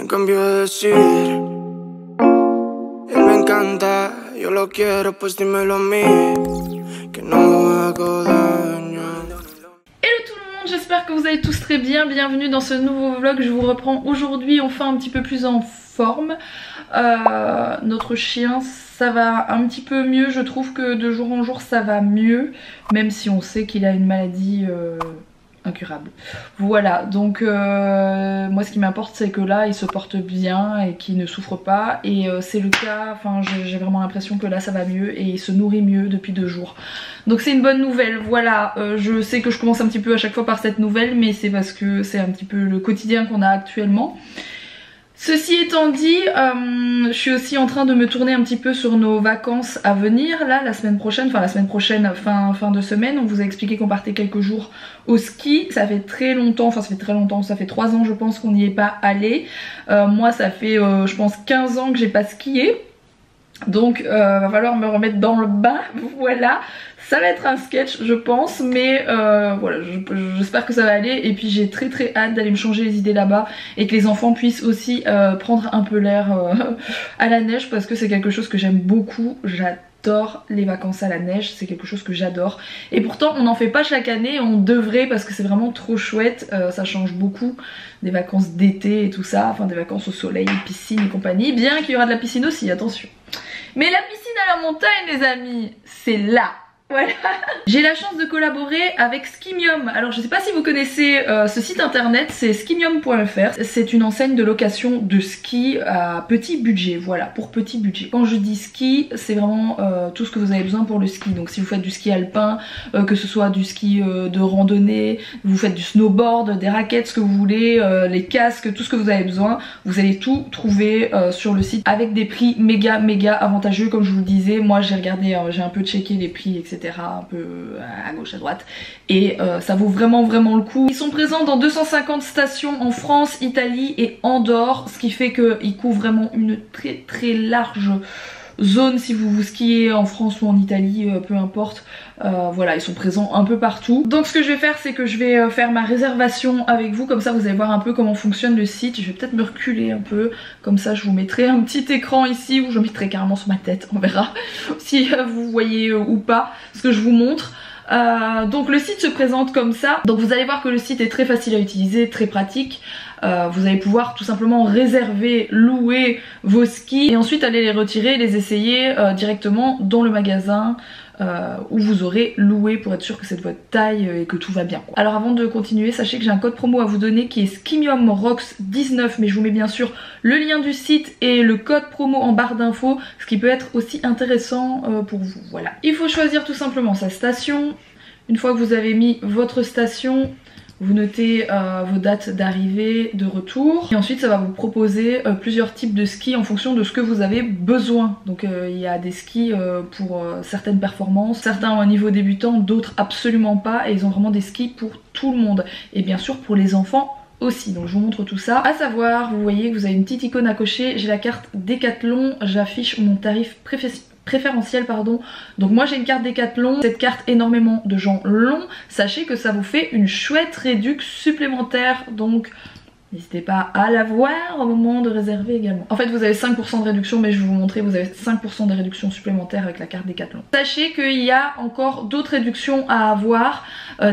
En cambio de decir, él me encanta, yo lo quiero, pues dímelo a mí, que no hago daño. Hello tout le monde, j'espère que vous allez tous très bien, bienvenue dans ce nouveau vlog. Je vous reprends aujourd'hui enfin un petit peu plus en forme. Notre chien, ça va un petit peu mieux, je trouve que de jour en jour ça va mieux, même si on sait qu'il a une maladie incurable. Voilà, donc moi ce qui m'importe c'est que là il se porte bien et qu'il ne souffre pas, et c'est le cas, enfin j'ai vraiment l'impression que là ça va mieux et il se nourrit mieux depuis 2 jours. Donc c'est une bonne nouvelle, voilà. Je sais que je commence un petit peu à chaque fois par cette nouvelle, mais c'est parce que c'est un petit peu le quotidien qu'on a actuellement. Ceci étant dit, je suis aussi en train de me tourner un petit peu sur nos vacances à venir, là la semaine prochaine, fin de semaine. On vous a expliqué qu'on partait quelques jours au ski. Ça fait très longtemps, ça fait 3 ans je pense qu'on n'y est pas allé. Moi ça fait je pense 15 ans que j'ai pas skié. Donc va falloir me remettre dans le bain, voilà. Ça va être un sketch je pense, mais voilà, j'espère que ça va aller. Et puis j'ai très hâte d'aller me changer les idées là-bas et que les enfants puissent aussi prendre un peu l'air à la neige, parce que c'est quelque chose que j'aime beaucoup. J'adore les vacances à la neige, c'est quelque chose que j'adore. Et pourtant on n'en fait pas chaque année, on devrait, parce que c'est vraiment trop chouette. Ça change beaucoup des vacances d'été et tout ça, enfin des vacances au soleil, piscine et compagnie. Bien qu'il y aura de la piscine aussi, attention. Mais la piscine à la montagne les amis, c'est là. Voilà. J'ai la chance de collaborer avec Skimium. Alors je sais pas si vous connaissez ce site internet, c'est skimium.fr. C'est une enseigne de location de ski à petit budget, voilà, pour petit budget. Quand je dis ski, c'est vraiment tout ce que vous avez besoin pour le ski. Donc si vous faites du ski alpin, que ce soit du ski de randonnée, vous faites du snowboard, des raquettes, ce que vous voulez, les casques, tout ce que vous avez besoin, vous allez tout trouver sur le site avec des prix méga avantageux. Comme je vous le disais, moi j'ai regardé, j'ai un peu checké les prix, etc. un peu à gauche à droite, et ça vaut vraiment le coup. Ils sont présents dans 250 stations en France, Italie et Andorre, ce qui fait qu'ils couvrent vraiment une très large zone. Si vous skiez en France ou en Italie, peu importe, voilà, ils sont présents un peu partout. Donc ce que je vais faire, c'est que je vais faire ma réservation avec vous, comme ça vous allez voir un peu comment fonctionne le site. Je vais peut-être me reculer un peu, comme ça je vous mettrai un petit écran ici, ou je mettrai carrément sur ma tête, on verra si vous voyez ou pas ce que je vous montre. Donc le site se présente comme ça. Donc vous allez voir que le site est très facile à utiliser, très pratique. Vous allez pouvoir tout simplement réserver, louer vos skis et ensuite aller les retirer, les essayer directement dans le magasin où vous aurez loué, pour être sûr que c'est de votre taille et que tout va bien, quoi. Alors avant de continuer, sachez que j'ai un code promo à vous donner qui est SkimiumRocks19, mais je vous mets bien sûr le lien du site et le code promo en barre d'infos, ce qui peut être aussi intéressant pour vous. Voilà. Il faut choisir tout simplement sa station. Une fois que vous avez mis votre station, vous notez vos dates d'arrivée, de retour, et ensuite ça va vous proposer plusieurs types de skis en fonction de ce que vous avez besoin. Donc il y a des skis pour certaines performances, certains au niveau débutant, d'autres absolument pas, et ils ont vraiment des skis pour tout le monde, et bien sûr pour les enfants aussi. Donc je vous montre tout ça. À savoir, vous voyez que vous avez une petite icône à cocher, j'ai la carte Décathlon, j'affiche mon tarif préférentiel, pardon. Donc moi j'ai une carte Décathlon, cette carte énormément de gens l'ont. Sachez que ça vous fait une chouette réduction supplémentaire, donc n'hésitez pas à la voir au moment de réserver également. En fait vous avez 5% de réduction, mais je vais vous montrer, vous avez 5% de réduction supplémentaire avec la carte Décathlon. Sachez qu'il y a encore d'autres réductions à avoir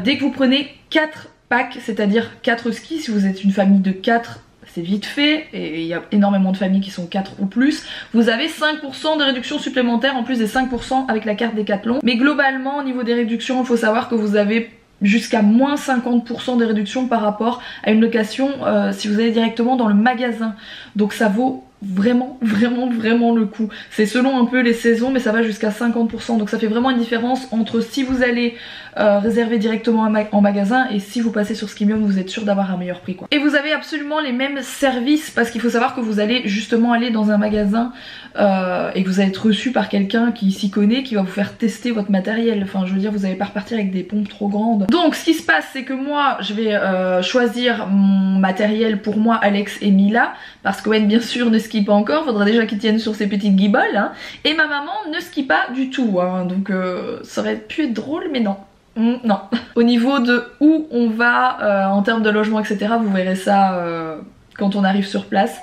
dès que vous prenez 4 packs, c'est-à-dire 4 skis. Si vous êtes une famille de 4, c'est vite fait, et il y a énormément de familles qui sont 4 ou plus. Vous avez 5% de réduction supplémentaire en plus des 5% avec la carte Décathlon. Mais globalement au niveau des réductions, il faut savoir que vous avez jusqu'à moins 50% de réduction par rapport à une location si vous allez directement dans le magasin. Donc ça vaut vraiment le coup. C'est selon un peu les saisons, mais ça va jusqu'à 50%. Donc ça fait vraiment une différence entre si vous allez réserver directement en magasin et si vous passez sur Skimium, vous êtes sûr d'avoir un meilleur prix, quoi. Et vous avez absolument les mêmes services, parce qu'il faut savoir que vous allez justement aller dans un magasin et que vous allez être reçu par quelqu'un qui s'y connaît, qui va vous faire tester votre matériel. Enfin je veux dire, vous n'allez pas repartir avec des pompes trop grandes. Donc ce qui se passe, c'est que moi je vais choisir mon matériel pour moi, Alex et Mila, parce que Owen bien sûr ne skie pas encore, faudra déjà qu'il tienne sur ses petites guiboles, hein. Et ma maman ne skie pas du tout, hein. Donc ça aurait pu être drôle, mais non. Non. Au niveau de où on va en termes de logement, etc., vous verrez ça quand on arrive sur place.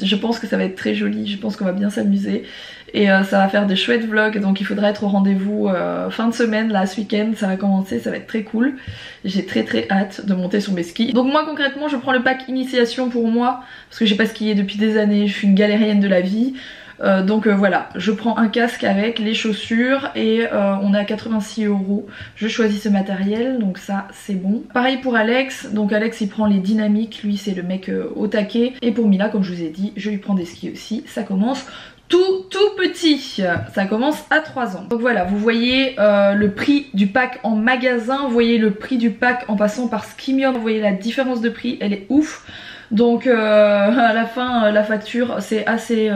Je pense que ça va être très joli, je pense qu'on va bien s'amuser. Et ça va faire des chouettes vlogs, donc il faudra être au rendez-vous fin de semaine, là ce week-end, ça va commencer, ça va être très cool. J'ai très hâte de monter sur mes skis. Donc moi concrètement je prends le pack initiation pour moi, parce que j'ai pas skié depuis des années, je suis une galérienne de la vie. Donc voilà, je prends un casque avec les chaussures et on est à 86 €. Je choisis ce matériel, donc ça c'est bon. Pareil pour Alex, donc Alex il prend les dynamiques, lui c'est le mec au taquet. Et pour Mila, comme je vous ai dit, je lui prends des skis aussi. Ça commence tout petit, ça commence à 3 ans. Donc voilà, vous voyez le prix du pack en magasin, vous voyez le prix du pack en passant par Skimium, vous voyez la différence de prix, elle est ouf. Donc à la fin la facture c'est assez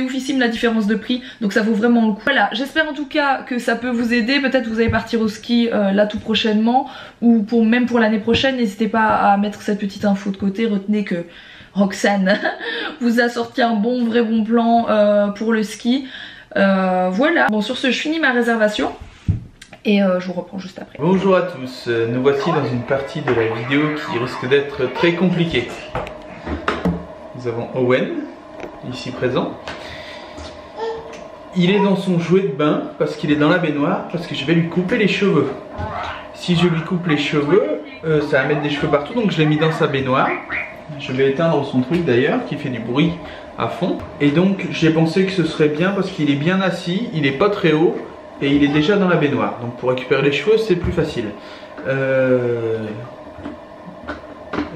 oufissime la différence de prix, donc ça vaut vraiment le coup. Voilà, j'espère en tout cas que ça peut vous aider, peut-être vous allez partir au ski là tout prochainement, ou même pour l'année prochaine, n'hésitez pas à mettre cette petite info de côté, retenez que Roxane vous a sorti un vrai bon plan pour le ski. Voilà, bon sur ce je finis ma réservation. Et je vous reprends juste après. Bonjour à tous, nous voici dans une partie de la vidéo qui risque d'être très compliquée. Nous avons Owen, ici présent. Il est dans son jouet de bain parce qu'il est dans la baignoire, parce que je vais lui couper les cheveux. Si je lui coupe les cheveux, ça va mettre des cheveux partout, donc je l'ai mis dans sa baignoire. Je vais éteindre son truc d'ailleurs, qui fait du bruit à fond. Et donc j'ai pensé que ce serait bien parce qu'il est bien assis, il est pas très haut. Et il est déjà dans la baignoire, donc pour récupérer les cheveux c'est plus facile.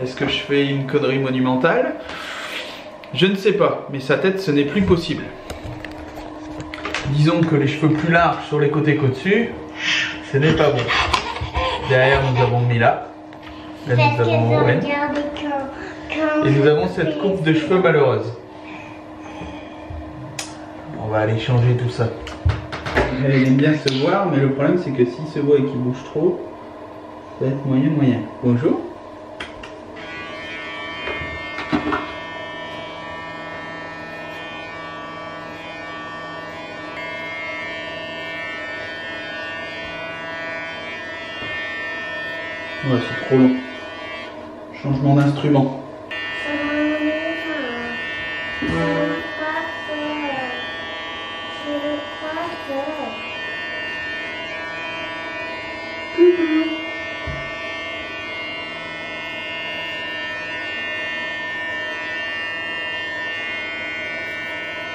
Est-ce que je fais une connerie monumentale? Je ne sais pas, mais sa tête ce n'est plus possible. Disons que les cheveux plus larges sur les côtés qu'au-dessus, ce n'est pas bon. Derrière nous avons Mila, là nous avons Owen, et nous avons cette coupe de cheveux malheureuse. On va aller changer tout ça. Elle aime bien se voir, mais le problème c'est que s'il se voit et qu'il bouge trop, ça va être moyen. Bonjour. Ouais, c'est trop long. Changement d'instrument.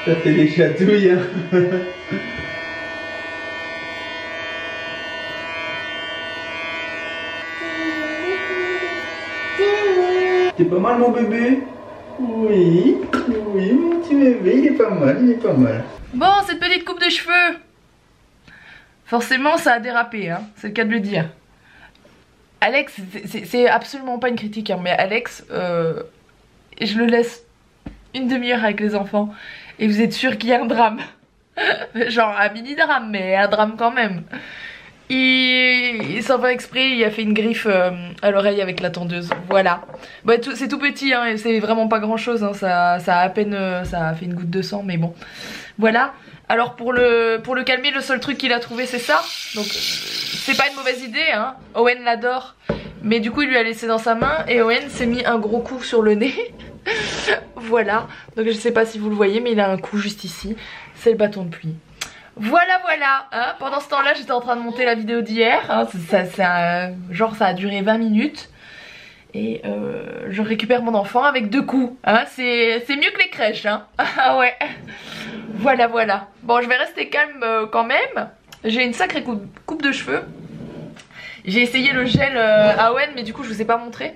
Ça fait des chatouilles, hein. T'es pas mal mon bébé? Oui, mon petit bébé, il est pas mal, Bon, cette petite coupe de cheveux, forcément ça a dérapé, hein, c'est le cas de le dire. Alex, c'est absolument pas une critique, hein, mais Alex, je le laisse une demi-heure avec les enfants et vous êtes sûr qu'il y a un drame. Genre un mini drame, mais un drame quand même. Il s'en va exprès, il a fait une griffe à l'oreille avec la tondeuse. Voilà. Bon, c'est tout petit, hein, c'est vraiment pas grand chose, hein, ça a à peine ça a fait une goutte de sang, mais bon. Voilà. Alors pour le calmer, le seul truc qu'il a trouvé c'est ça. Donc c'est pas une mauvaise idée, hein. Owen l'adore. Mais du coup il lui a laissé dans sa main et Owen s'est mis un gros coup sur le nez. Voilà. Donc je sais pas si vous le voyez, mais il a un coup juste ici. C'est le bâton de pluie. Voilà, hein. Pendant ce temps-là, j'étais en train de monter la vidéo d'hier, hein. Genre ça a duré 20 minutes. Et je récupère mon enfant avec 2 coups, hein. C'est mieux que les crèches, hein. Ah ouais. Voilà. Bon, je vais rester calme quand même. J'ai une sacrée coupe de cheveux. J'ai essayé le gel à Owen, mais du coup je vous ai pas montré.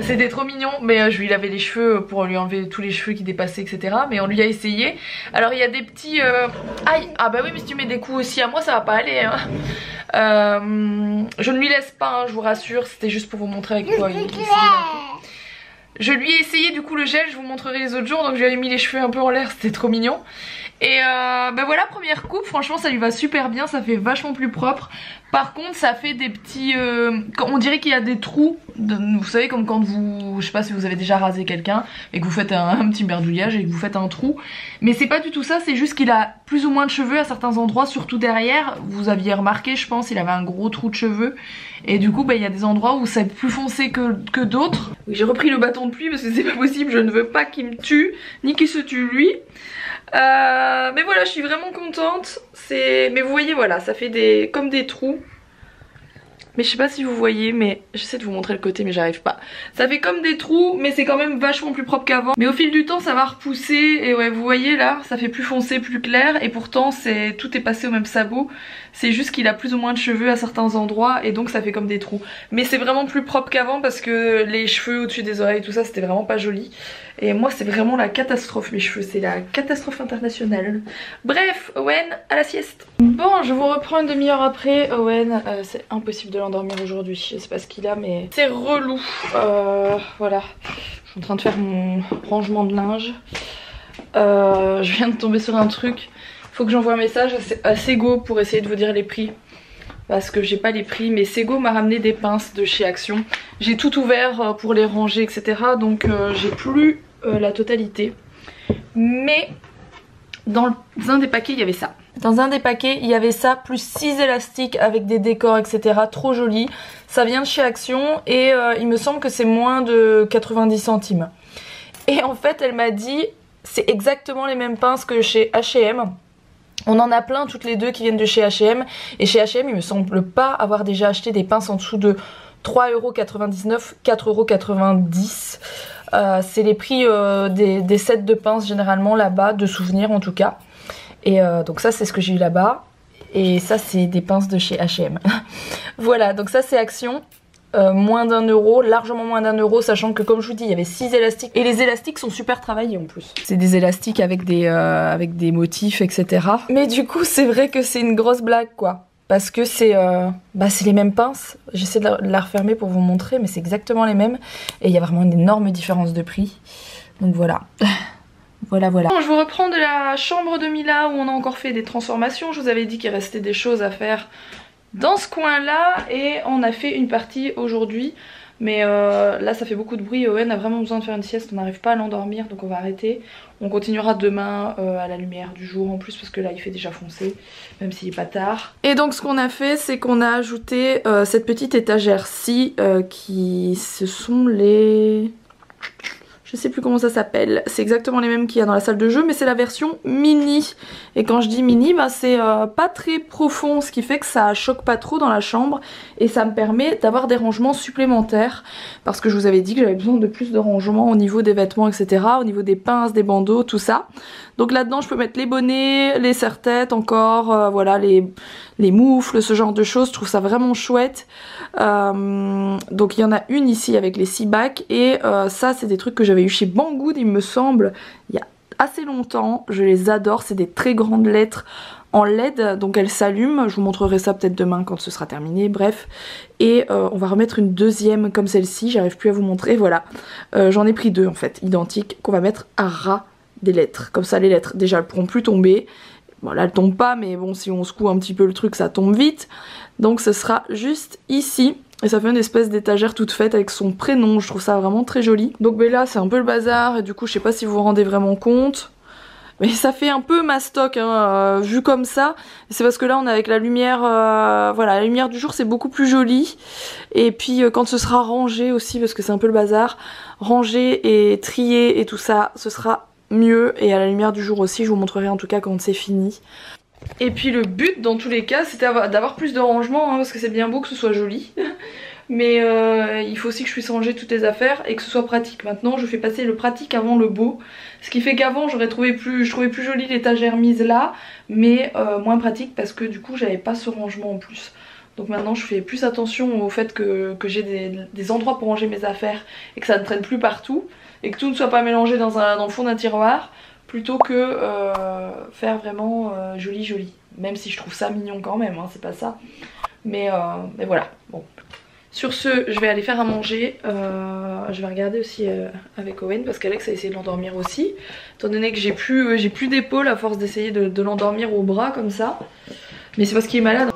C'était trop mignon, mais je lui lavais les cheveux pour lui enlever tous les cheveux qui dépassaient, etc. Mais on lui a essayé. Alors il y a des petits... Aïe, ah bah oui, mais si tu mets des coups aussi à moi, ça va pas aller, hein. Je ne lui laisse pas, hein, je vous rassure. C'était juste pour vous montrer avec quoi il essayait d'un coup. Je lui ai essayé du coup le gel, je vous montrerai les autres jours. Donc je lui ai mis les cheveux un peu en l'air, c'était trop mignon. Et bah voilà, première coupe, franchement ça lui va super bien, ça fait vachement plus propre. Par contre ça fait des petits... on dirait qu'il y a des trous, vous savez comme quand vous... Je sais pas si vous avez déjà rasé quelqu'un et que vous faites un petit merdouillage et que vous faites un trou. Mais c'est pas du tout ça, c'est juste qu'il a plus ou moins de cheveux à certains endroits, surtout derrière. Vous aviez remarqué je pense, il avait un gros trou de cheveux. Et du coup bah, il y a des endroits où c'est plus foncé que d'autres. Oui, j'ai repris le bâton de pluie parce que c'est pas possible, je ne veux pas qu'il me tue, ni qu'il se tue lui. Mais voilà, je suis vraiment contente. Mais vous voyez, voilà, ça fait comme des trous. Mais je sais pas si vous voyez, mais j'essaie de vous montrer le côté mais j'arrive pas. Ça fait comme des trous mais c'est quand même vachement plus propre qu'avant. Mais au fil du temps ça va repousser et ouais vous voyez là ça fait plus foncé, plus clair. Et pourtant tout est passé au même sabot. C'est juste qu'il a plus ou moins de cheveux à certains endroits et donc ça fait comme des trous. Mais c'est vraiment plus propre qu'avant parce que les cheveux au-dessus des oreilles tout ça c'était vraiment pas joli. Et moi c'est vraiment la catastrophe mes cheveux, c'est la catastrophe internationale. Bref, Owen à la sieste. Bon je vous reprends une demi-heure après. Owen c'est impossible de l'endormir aujourd'hui, je sais pas ce qu'il a mais c'est relou. Voilà, je suis en train de faire mon rangement de linge. Je viens de tomber sur un truc. Faut que j'envoie un message à Sego pour essayer de vous dire les prix. Parce que j'ai pas les prix, mais Sego m'a ramené des pinces de chez Action. J'ai tout ouvert pour les ranger etc. Donc j'ai plus la totalité. Mais dans un des paquets il y avait ça. Dans un des paquets il y avait ça plus 6 élastiques avec des décors etc. Trop joli. Ça vient de chez Action et il me semble que c'est moins de 90 centimes. Et en fait elle m'a dit c'est exactement les mêmes pinces que chez H&M. On en a plein toutes les deux qui viennent de chez H&M. Et chez H&M il me semble pas avoir déjà acheté des pinces en dessous de 3,99€, 4,90€. C'est les prix des sets de pinces généralement là-bas, de souvenirs en tout cas. Et donc ça c'est ce que j'ai eu là-bas. Et ça c'est des pinces de chez H&M. Voilà, donc ça c'est Action. Moins d'1€, largement moins d'1€, sachant que comme je vous dis il y avait 6 élastiques et les élastiques sont super travaillés en plus. C'est des élastiques avec des motifs etc. Mais du coup c'est vrai que c'est une grosse blague quoi. Parce que c'est les mêmes pinces. J'essaie de la refermer pour vous montrer mais c'est exactement les mêmes. Et il y a vraiment une énorme différence de prix. Donc voilà. Voilà. Bon, je vous reprends de la chambre de Mila où on a encore fait des transformations. Je vous avais dit qu'il restait des choses à faire dans ce coin là et on a fait une partie aujourd'hui mais là ça fait beaucoup de bruit. Owen a vraiment besoin de faire une sieste, on n'arrive pas à l'endormir donc on va arrêter. On continuera demain à la lumière du jour en plus parce que là il fait déjà foncé même s'il est pas tard. Et donc ce qu'on a fait c'est qu'on a ajouté cette petite étagère-ci qui ce sont les... Je sais plus comment ça s'appelle, c'est exactement les mêmes qu'il y a dans la salle de jeu mais c'est la version mini. Et quand je dis mini bah c'est pas très profond, ce qui fait que ça choque pas trop dans la chambre et ça me permet d'avoir des rangements supplémentaires parce que je vous avais dit que j'avais besoin de plus de rangements au niveau des vêtements etc, au niveau des pinces, des bandeaux, tout ça. Donc là-dedans je peux mettre les bonnets, les serre-têtes encore, voilà les moufles, ce genre de choses, je trouve ça vraiment chouette. Donc il y en a une ici avec les 6 bacs et ça c'est des trucs que j'avais eu chez Banggood il me semble il y a assez longtemps, je les adore, c'est des très grandes lettres en LED donc elles s'allument, je vous montrerai ça peut-être demain quand ce sera terminé, bref. Et on va remettre une deuxième comme celle-ci, j'arrive plus à vous montrer, voilà. J'en ai pris 2 en fait, identiques, qu'on va mettre à ras des lettres, comme ça les lettres déjà elles pourront plus tomber. Bon là elles tombent pas mais bon si on secoue un petit peu le truc ça tombe vite. Donc ce sera juste ici. Et ça fait une espèce d'étagère toute faite avec son prénom, je trouve ça vraiment très joli. Donc ben là c'est un peu le bazar et du coup je sais pas si vous vous rendez vraiment compte. Mais ça fait un peu mastoc hein, vu comme ça. C'est parce que là on est avec la lumière, voilà la lumière du jour c'est beaucoup plus joli. Et puis quand ce sera rangé aussi parce que c'est un peu le bazar, rangé et trié et tout ça, ce sera mieux. Et à la lumière du jour aussi, je vous montrerai en tout cas quand c'est fini. Et puis le but dans tous les cas c'était d'avoir plus de rangement hein, parce que c'est bien beau que ce soit joli mais il faut aussi que je puisse ranger toutes les affaires et que ce soit pratique. Maintenant je fais passer le pratique avant le beau, ce qui fait qu'avant je trouvais plus jolie l'étagère mise là mais moins pratique parce que du coup j'avais pas ce rangement en plus. Donc maintenant je fais plus attention au fait que j'ai des endroits pour ranger mes affaires et que ça ne traîne plus partout et que tout ne soit pas mélangé dans le fond d'un tiroir, plutôt que faire vraiment joli. Même si je trouve ça mignon quand même, hein, c'est pas ça. Mais voilà, bon. Sur ce, je vais aller faire à manger. Je vais regarder aussi avec Owen parce qu'Alex a essayé de l'endormir aussi. Étant donné que j'ai plus d'épaule à force d'essayer de l'endormir au bras comme ça. Mais c'est parce qu'il est malade.